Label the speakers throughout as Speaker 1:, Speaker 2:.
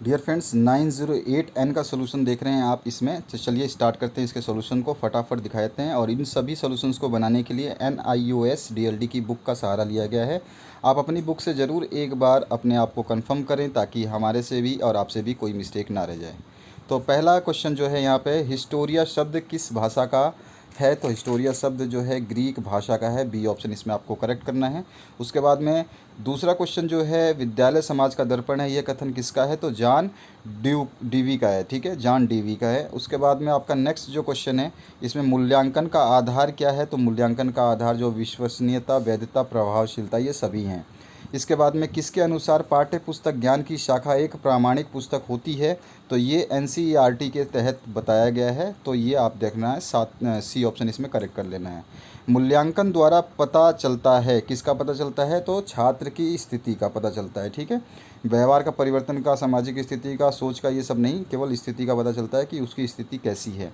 Speaker 1: Dear friends 908N का solution देख रहे हैं आप इसमें। तो चलिए स्टार्ट करते हैं इसके सोल्यूशन को, फटाफट दिखा देते हैं। और इन सभी सोल्यूशंस को बनाने के लिए NIOS DLD की बुक का सहारा लिया गया है। आप अपनी बुक से ज़रूर एक बार अपने आप को कंफर्म करें ताकि हमारे से भी और आपसे भी कोई मिस्टेक ना रह जाए। तो पहला क्वेश्चन जो है यहाँ पे, हिस्टोरिया शब्द किस भाषा का है? तो हिस्टोरिया शब्द जो है ग्रीक भाषा का है। बी ऑप्शन इसमें आपको करेक्ट करना है। उसके बाद में दूसरा क्वेश्चन जो है, विद्यालय समाज का दर्पण है, यह कथन किसका है? तो जॉन डीवी का है। ठीक है, जॉन डीवी का है। उसके बाद में आपका नेक्स्ट जो क्वेश्चन है, इसमें मूल्यांकन का आधार क्या है? तो मूल्यांकन का आधार जो विश्वसनीयता, वैधता, प्रभावशीलता, ये सभी हैं। इसके बाद में किसके अनुसार पाठ्य पुस्तक ज्ञान की शाखा एक प्रामाणिक पुस्तक होती है? तो ये NCERT के तहत बताया गया है। तो ये आप देखना है, सी ऑप्शन इसमें करेक्ट कर लेना है। मूल्यांकन द्वारा पता चलता है, किसका पता चलता है? तो छात्र की स्थिति का पता चलता है। ठीक है, व्यवहार का, परिवर्तन का, सामाजिक स्थिति का, सोच का, ये सब नहीं, केवल स्थिति का पता चलता है कि उसकी स्थिति कैसी है।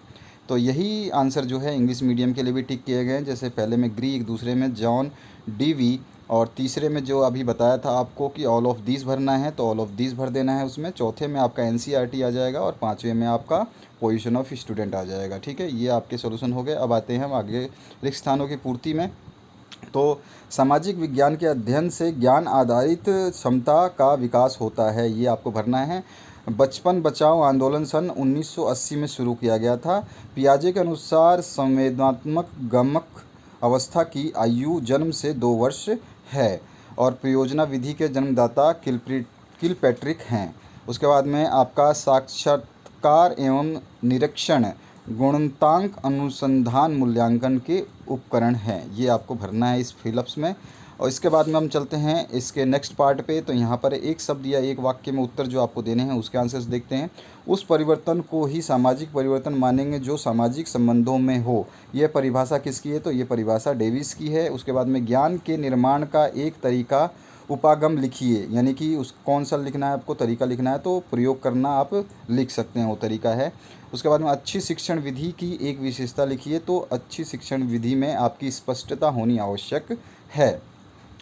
Speaker 1: तो यही आंसर जो है इंग्लिश मीडियम के लिए भी टिक किए गए हैं। जैसे पहले में ग्रीक, दूसरे में जॉन डीवी, और तीसरे में जो अभी बताया था आपको कि ऑल ऑफ दीज भरना है, तो ऑल ऑफ दीज भर देना है उसमें। चौथे में आपका NCERT आ जाएगा और पाँचवें में आपका पोजीशन ऑफ स्टूडेंट आ जाएगा। ठीक है, ये आपके सॉल्यूशन हो गए। अब आते हैं हम आगे रिक्त स्थानों की पूर्ति में। तो सामाजिक विज्ञान के अध्ययन से ज्ञान आधारित क्षमता का विकास होता है, ये आपको भरना है। बचपन बचाओ आंदोलन सन 1980 में शुरू किया गया था। पियाजे के अनुसार संवेदनात्मक गमक अवस्था की आयु जन्म से 2 वर्ष है और परियोजना विधि के जन्मदाता किलपैट्रिक हैं। उसके बाद में आपका साक्षात्कार एवं निरीक्षण गुणांक अनुसंधान मूल्यांकन के उपकरण हैं, ये आपको भरना है इस फिलअप्स में। और इसके बाद में हम चलते हैं इसके नेक्स्ट पार्ट पे। तो यहाँ पर एक शब्द या एक वाक्य में उत्तर जो आपको देने हैं उसके आंसर्स देखते हैं। उस परिवर्तन को ही सामाजिक परिवर्तन मानेंगे जो सामाजिक संबंधों में हो, यह परिभाषा किसकी है? तो ये परिभाषा डेविस की है। उसके बाद में ज्ञान के निर्माण का एक तरीका उपागम लिखिए, यानी कि उस कौन सा लिखना है आपको, तरीका लिखना है, तो प्रयोग करना आप लिख सकते हैं, वो तरीका है। उसके बाद में अच्छी शिक्षण विधि की एक विशेषता लिखिए, तो अच्छी शिक्षण विधि में आपकी स्पष्टता होनी आवश्यक है।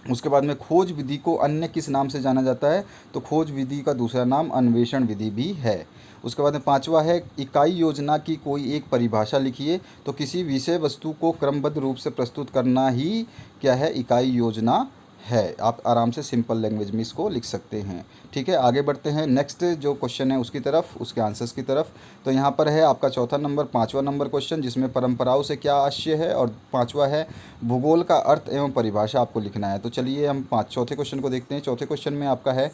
Speaker 1: उसके बाद में खोज विधि को अन्य किस नाम से जाना जाता है? तो खोज विधि का दूसरा नाम अन्वेषण विधि भी है। उसके बाद में पांचवा है, इकाई योजना की कोई एक परिभाषा लिखिए, तो किसी विषय वस्तु को क्रमबद्ध रूप से प्रस्तुत करना ही क्या है? इकाई योजना है। आप आराम से सिंपल लैंग्वेज में इसको लिख सकते हैं। ठीक है, आगे बढ़ते हैं नेक्स्ट जो क्वेश्चन है उसकी तरफ, उसके आंसर्स की तरफ। तो यहाँ पर है आपका पाँचवा नंबर क्वेश्चन, जिसमें परंपराओं से क्या आशय है, और पांचवा है भूगोल का अर्थ एवं परिभाषा आपको लिखना है। तो चलिए हम चौथे क्वेश्चन को देखते हैं। चौथे क्वेश्चन में आपका है,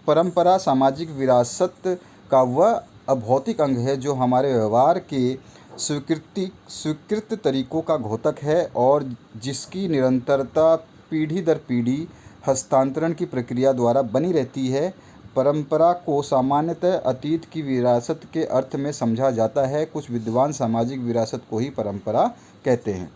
Speaker 1: परंपरा सामाजिक विरासत का वह अभौतिक अंग है जो हमारे व्यवहार के स्वीकृत तरीकों का घोतक है और जिसकी निरंतरता पीढ़ी दर पीढ़ी हस्तांतरण की प्रक्रिया द्वारा बनी रहती है। परंपरा को सामान्यतः अतीत की विरासत के अर्थ में समझा जाता है। कुछ विद्वान सामाजिक विरासत को ही परंपरा कहते हैं।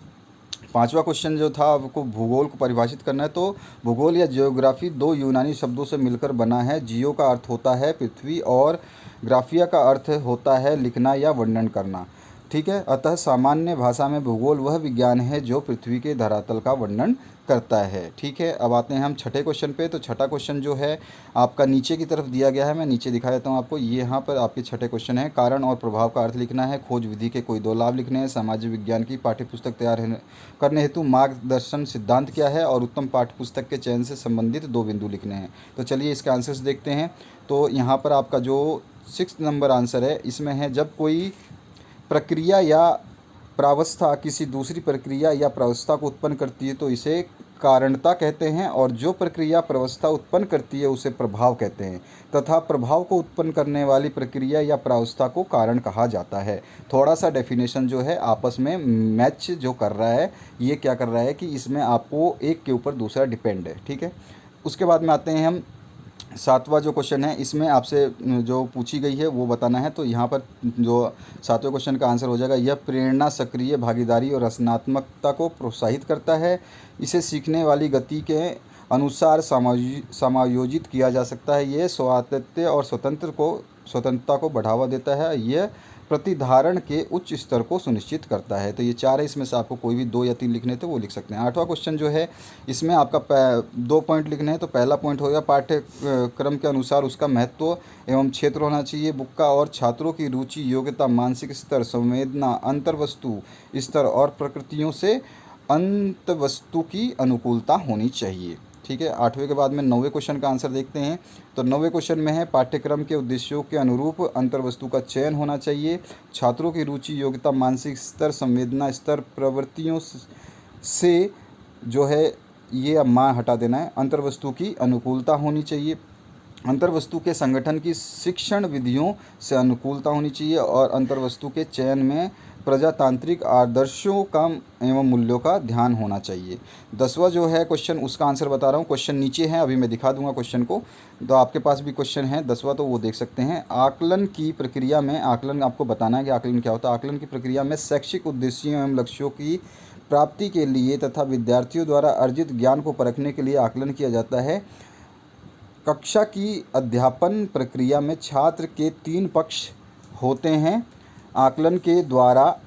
Speaker 1: पांचवा क्वेश्चन जो था, आपको भूगोल को परिभाषित करना है। तो भूगोल या जियोग्राफी दो यूनानी शब्दों से मिलकर बना है। जियो का अर्थ होता है पृथ्वी और ग्राफिया का अर्थ होता है लिखना या वर्णन करना। ठीक है, अतः सामान्य भाषा में भूगोल वह विज्ञान है जो पृथ्वी के धरातल का वर्णन करता है। ठीक है, अब आते हैं हम छठे क्वेश्चन पे। तो छठा क्वेश्चन जो है आपका नीचे की तरफ दिया गया है, मैं नीचे दिखा देता हूँ आपको। ये यहाँ पर आपके छठे क्वेश्चन है, कारण और प्रभाव का अर्थ लिखना है, खोज विधि के कोई 2 लाभ लिखने हैं, सामाजिक विज्ञान की पाठ्यपुस्तक तैयार करने हेतु मार्गदर्शन सिद्धांत क्या है, और उत्तम पाठ्यपुस्तक के चयन से संबंधित 2 बिंदु लिखने हैं। तो चलिए इसके आंसर्स देखते हैं। तो यहाँ पर आपका जो 6 नंबर आंसर है इसमें है, जब कोई प्रक्रिया या प्रावस्था किसी दूसरी प्रक्रिया या प्रावस्था को उत्पन्न करती है तो इसे कारणता कहते हैं, और जो प्रक्रिया प्रावस्था उत्पन्न करती है उसे प्रभाव कहते हैं, तथा प्रभाव को उत्पन्न करने वाली प्रक्रिया या प्रावस्था को कारण कहा जाता है। थोड़ा सा डेफिनेशन जो है आपस में मैच जो कर रहा है, ये क्या कर रहा है कि इसमें आपको एक के ऊपर दूसरा डिपेंड है। ठीक है, उसके बाद में आते हैं हम सातवां जो क्वेश्चन है, इसमें आपसे जो पूछी गई है वो बताना है। तो यहाँ पर जो सातवें क्वेश्चन का आंसर हो जाएगा, यह प्रेरणा सक्रिय भागीदारी और रचनात्मकता को प्रोत्साहित करता है। इसे सीखने वाली गति के अनुसार समायोजित किया जा सकता है। यह स्वायत्त और स्वतंत्रता को बढ़ावा देता है। यह प्रतिधारण के उच्च स्तर को सुनिश्चित करता है। तो ये 4 है, इसमें से आपको कोई भी 2 या 3 लिखने थे वो लिख सकते हैं। 8वां क्वेश्चन जो है इसमें आपका 2 पॉइंट लिखने हैं। तो पहला पॉइंट होगा पाठ्यक्रम के अनुसार उसका महत्व एवं क्षेत्र होना चाहिए बुक का, और छात्रों की रुचि, योग्यता, मानसिक स्तर, संवेदना, अंतर्वस्तु स्तर और प्रकृतियों से अंतवस्तु की अनुकूलता होनी चाहिए। ठीक है, 8वें के बाद में 9वें क्वेश्चन का आंसर देखते हैं। तो 9वें क्वेश्चन में है पाठ्यक्रम के उद्देश्यों के अनुरूप अंतर्वस्तु का चयन होना चाहिए, छात्रों की रुचि, योग्यता, मानसिक स्तर, संवेदना स्तर, प्रवृत्तियों से जो है ये अब मान हटा देना है, अंतर्वस्तु की अनुकूलता होनी चाहिए, अंतर्वस्तु के संगठन की शिक्षण विधियों से अनुकूलता होनी चाहिए, और अंतर्वस्तु के चयन में प्रजातांत्रिक आदर्शों का एवं मूल्यों का ध्यान होना चाहिए। 10वां जो है क्वेश्चन उसका आंसर बता रहा हूँ, क्वेश्चन नीचे है, अभी मैं दिखा दूंगा क्वेश्चन को, तो आपके पास भी क्वेश्चन है 10वां, तो वो देख सकते हैं। आकलन की प्रक्रिया में, आकलन आपको बताना है कि आकलन क्या होता है। आकलन की प्रक्रिया में शैक्षिक उद्देश्यों एवं लक्ष्यों की प्राप्ति के लिए तथा विद्यार्थियों द्वारा अर्जित ज्ञान को परखने के लिए आकलन किया जाता है। कक्षा की अध्यापन प्रक्रिया में छात्र के 3 पक्ष होते हैं। आकलन के द्वारा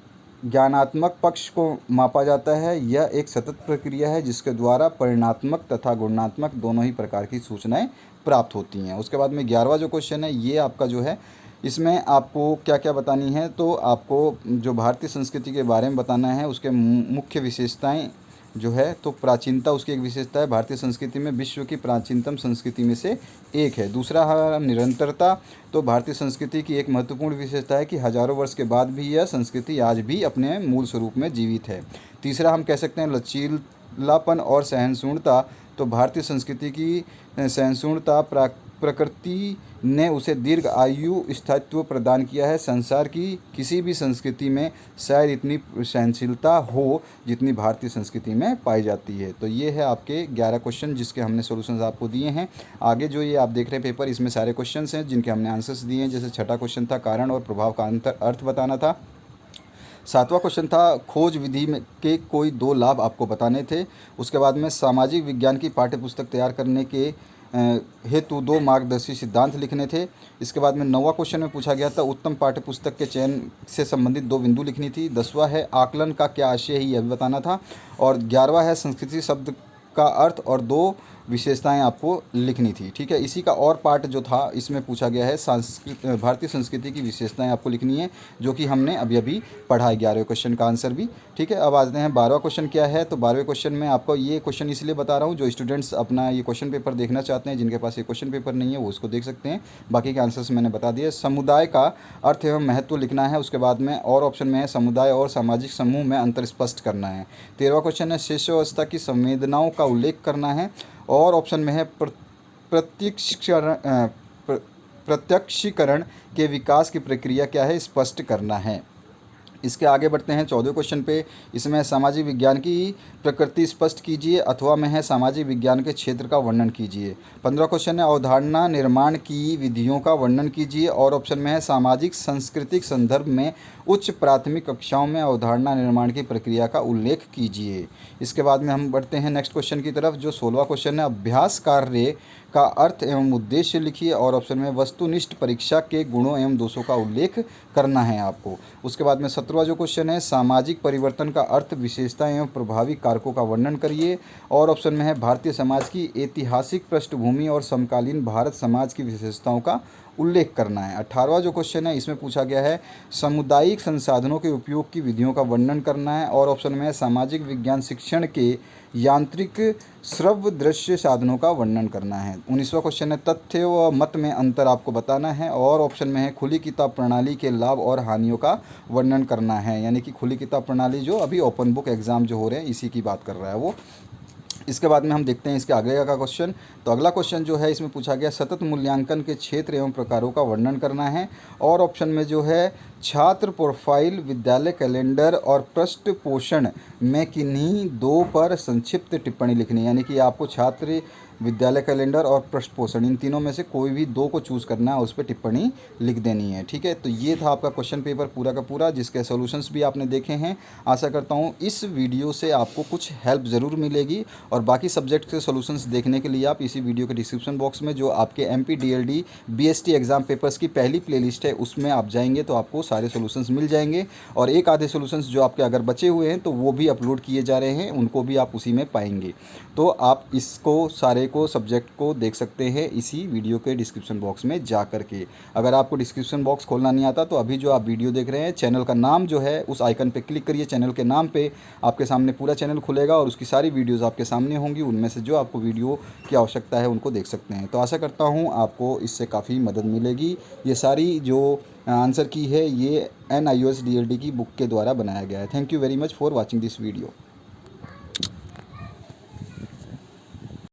Speaker 1: ज्ञानात्मक पक्ष को मापा जाता है। यह एक सतत प्रक्रिया है जिसके द्वारा परिणात्मक तथा गुणात्मक दोनों ही प्रकार की सूचनाएं प्राप्त होती हैं। उसके बाद में 11वां जो क्वेश्चन है ये आपका जो है इसमें आपको क्या क्या बतानी है, तो आपको जो भारतीय संस्कृति के बारे में बताना है, उसके मुख्य विशेषताएं जो है, तो प्राचीनता उसकी एक विशेषता है, भारतीय संस्कृति में विश्व की प्राचीनतम संस्कृति में से एक है। दूसरा है निरंतरता, तो भारतीय संस्कृति की एक महत्वपूर्ण विशेषता है कि हजारों वर्ष के बाद भी यह संस्कृति आज भी अपने मूल स्वरूप में जीवित है। तीसरा हम कह सकते हैं लचीलापन और सहिष्णुता, तो भारतीय संस्कृति की सहिष्णुता प्रकृति ने उसे दीर्घ आयु स्थायित्व प्रदान किया है। संसार की किसी भी संस्कृति में शायद इतनी सहनशीलता हो जितनी भारतीय संस्कृति में पाई जाती है। तो ये है आपके 11 क्वेश्चन जिसके हमने सॉल्यूशंस आपको दिए हैं। आगे जो ये आप देख रहे हैं पेपर, इसमें सारे क्वेश्चंस हैं जिनके हमने आंसर्स दिए हैं। जैसे छठा क्वेश्चन था कारण और प्रभाव का अर्थ बताना था। 7वां क्वेश्चन था खोज विधि में के कोई 2 लाभ आपको बताने थे। उसके बाद में सामाजिक विज्ञान की पाठ्यपुस्तक तैयार करने के हेतु 2 मार्गदर्शी सिद्धांत लिखने थे। इसके बाद में 9वां क्वेश्चन में पूछा गया था उत्तम पाठ्यपुस्तक के चयन से संबंधित 2 बिंदु लिखनी थी। 10वां है आकलन का क्या आशय है यह भी बताना था, और 11वां है संस्कृति शब्द का अर्थ और 2 विशेषताएं आपको लिखनी थी। ठीक है, इसी का और पार्ट जो था इसमें पूछा गया है भारतीय संस्कृति की विशेषताएं आपको लिखनी है, जो कि हमने अभी अभी पढ़ा है 11वें क्वेश्चन का आंसर भी। ठीक है, अब आते हैं 12वां क्वेश्चन क्या है। तो 12वें क्वेश्चन में आपको ये क्वेश्चन इसलिए बता रहा हूँ जो स्टूडेंट्स अपना ये क्वेश्चन पेपर देखना चाहते हैं, जिनके पास ये क्वेश्चन पेपर नहीं है वो उसको देख सकते हैं, बाकी के आंसर्स मैंने बता दिए। समुदाय का अर्थ एवं महत्व लिखना है। उसके बाद में और ऑप्शन में है समुदाय और सामाजिक समूह में अंतर स्पष्ट करना है। 13वां क्वेश्चन है शिष्यावस्था की संवेदनाओं का उल्लेख करना है, और ऑप्शन में है प्रत्यक्षीकरण के विकास की प्रक्रिया क्या है स्पष्ट करना है। इसके आगे बढ़ते हैं 14वें क्वेश्चन पे। इसमें सामाजिक विज्ञान की प्रकृति स्पष्ट कीजिए, अथवा में है सामाजिक विज्ञान के क्षेत्र का वर्णन कीजिए। 15वां क्वेश्चन है अवधारणा निर्माण की विधियों का वर्णन कीजिए, और ऑप्शन में है सामाजिक सांस्कृतिक संदर्भ में उच्च प्राथमिक कक्षाओं में अवधारणा निर्माण की प्रक्रिया का उल्लेख कीजिए। इसके बाद में हम बढ़ते हैं नेक्स्ट क्वेश्चन की तरफ, जो 16वां क्वेश्चन है अभ्यास कार्य का अर्थ एवं उद्देश्य लिखिए, और ऑप्शन में वस्तुनिष्ठ परीक्षा के गुणों एवं दोषों का उल्लेख करना है आपको। उसके बाद में 17वां जो क्वेश्चन है सामाजिक परिवर्तन का अर्थ, विशेषता एवं प्रभावी कारकों का वर्णन करिए, और ऑप्शन में है भारतीय समाज की ऐतिहासिक पृष्ठभूमि और समकालीन भारत समाज की विशेषताओं का उल्लेख करना है। 18वां जो क्वेश्चन है इसमें पूछा गया है सामुदायिक संसाधनों के उपयोग की विधियों का वर्णन करना है, और ऑप्शन में है सामाजिक विज्ञान शिक्षण के यांत्रिक श्रव्य दृश्य साधनों का वर्णन करना है। 19वां क्वेश्चन है तथ्य व मत में अंतर आपको बताना है, और ऑप्शन में है खुली किताब प्रणाली के लाभ और हानियों का वर्णन करना है। यानी कि खुली किताब प्रणाली जो अभी ओपन बुक एग्ज़ाम जो हो रहे हैं इसी की बात कर रहा है वो। इसके बाद में हम देखते हैं इसके आगे का क्वेश्चन। तो अगला क्वेश्चन जो है इसमें पूछा गया सतत मूल्यांकन के क्षेत्र एवं प्रकारों का वर्णन करना है, और ऑप्शन में जो है छात्र प्रोफाइल, विद्यालय कैलेंडर और पृष्ठ पोषण में किन्हीं 2 पर संक्षिप्त टिप्पणी लिखनी है। यानी कि आपको छात्र विद्यालय कैलेंडर और पृष्ठ पोषण, इन तीनों में से कोई भी दो को चूज़ करना है, उस पर टिप्पणी लिख देनी है। ठीक है, तो ये था आपका क्वेश्चन पेपर पूरा का पूरा, जिसके सॉल्यूशंस भी आपने देखे हैं। आशा करता हूँ इस वीडियो से आपको कुछ हेल्प ज़रूर मिलेगी, और बाकी सब्जेक्ट के सॉल्यूशंस देखने के लिए आप इसी वीडियो के डिस्क्रिप्शन बॉक्स में जो आपके MP DLD BST exam papers की पहली प्लेलिस्ट है उसमें आप जाएंगे तो आपको सारे सॉल्यूशंस मिल जाएंगे, और एक आधे सॉल्यूशंस जो आपके अगर बचे हुए हैं तो वो भी अपलोड किए जा रहे हैं, उनको भी आप उसी में पाएंगे। तो आप इसको सारे को सब्जेक्ट को देख सकते हैं इसी वीडियो के डिस्क्रिप्शन बॉक्स में जा करके। अगर आपको डिस्क्रिप्शन बॉक्स खोलना नहीं आता तो अभी जो आप वीडियो देख रहे हैं, चैनल का नाम जो है उस आइकन पे क्लिक करिए, चैनल के नाम पे आपके सामने पूरा चैनल खुलेगा और उसकी सारी वीडियोज़ आपके सामने होंगी, उनमें से जो आपको वीडियो की आवश्यकता है उनको देख सकते हैं। तो आशा करता हूँ आपको इससे काफ़ी मदद मिलेगी। ये सारी जो आंसर की है ये NIOS DLD की बुक के द्वारा बनाया गया है। Thank you very much for watching this video.